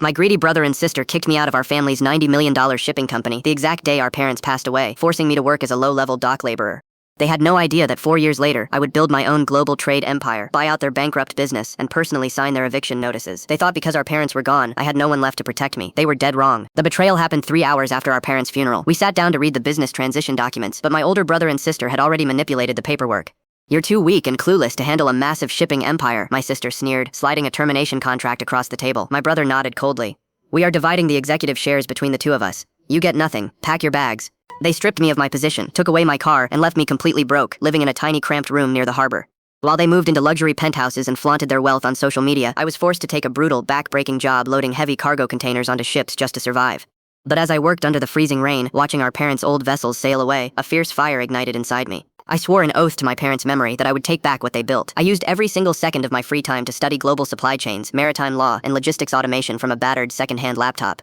My greedy brother and sister kicked me out of our family's $90 million shipping company the exact day our parents passed away, forcing me to work as a low-level dock laborer. They had no idea that 4 years later, I would build my own global trade empire, buy out their bankrupt business, and personally sign their eviction notices. They thought because our parents were gone, I had no one left to protect me. They were dead wrong. The betrayal happened 3 hours after our parents' funeral. We sat down to read the business transition documents, but my older brother and sister had already manipulated the paperwork. "You're too weak and clueless to handle a massive shipping empire," my sister sneered, sliding a termination contract across the table. My brother nodded coldly. "We are dividing the executive shares between the two of us. You get nothing. Pack your bags." They stripped me of my position, took away my car, and left me completely broke, living in a tiny cramped room near the harbor. While they moved into luxury penthouses and flaunted their wealth on social media, I was forced to take a brutal, back-breaking job loading heavy cargo containers onto ships just to survive. But as I worked under the freezing rain, watching our parents' old vessels sail away, a fierce fire ignited inside me. I swore an oath to my parents' memory that I would take back what they built. I used every single second of my free time to study global supply chains, maritime law, and logistics automation from a battered second-hand laptop.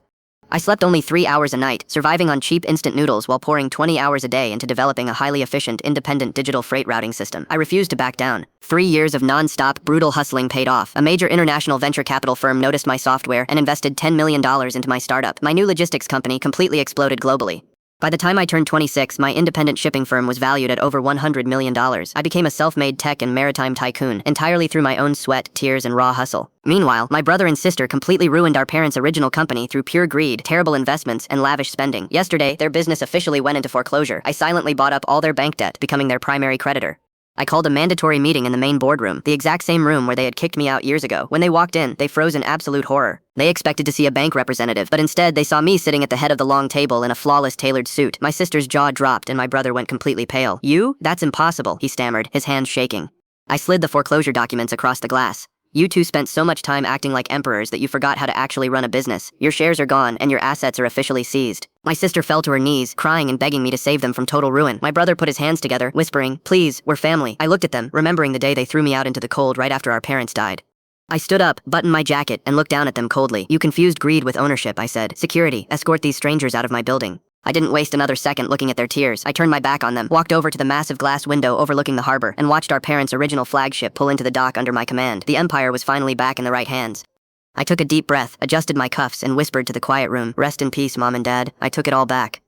I slept only 3 hours a night, surviving on cheap instant noodles while pouring 20 hours a day into developing a highly efficient, independent digital freight routing system. I refused to back down. 3 years of non-stop, brutal hustling paid off. A major international venture capital firm noticed my software and invested $10 million into my startup. My new logistics company completely exploded globally. By the time I turned 26, my independent shipping firm was valued at over $100 million. I became a self-made tech and maritime tycoon, entirely through my own sweat, tears, and raw hustle. Meanwhile, my brother and sister completely ruined our parents' original company through pure greed, terrible investments, and lavish spending. Yesterday, their business officially went into foreclosure. I silently bought up all their bank debt, becoming their primary creditor. I called a mandatory meeting in the main boardroom, the exact same room where they had kicked me out years ago. When they walked in, they froze in absolute horror. They expected to see a bank representative, but instead they saw me sitting at the head of the long table in a flawless tailored suit. My sister's jaw dropped and my brother went completely pale. "You? That's impossible," he stammered, his hands shaking. I slid the foreclosure documents across the glass. "You two spent so much time acting like emperors that you forgot how to actually run a business. Your shares are gone and your assets are officially seized." My sister fell to her knees, crying and begging me to save them from total ruin. My brother put his hands together, whispering, "Please, we're family." I looked at them, remembering the day they threw me out into the cold right after our parents died. I stood up, buttoned my jacket, and looked down at them coldly. "You confused greed with ownership," I said. "Security, escort these strangers out of my building." I didn't waste another second looking at their tears. I turned my back on them, walked over to the massive glass window overlooking the harbor, and watched our parents' original flagship pull into the dock under my command. The empire was finally back in the right hands. I took a deep breath, adjusted my cuffs, and whispered to the quiet room, "Rest in peace, Mom and Dad. I took it all back."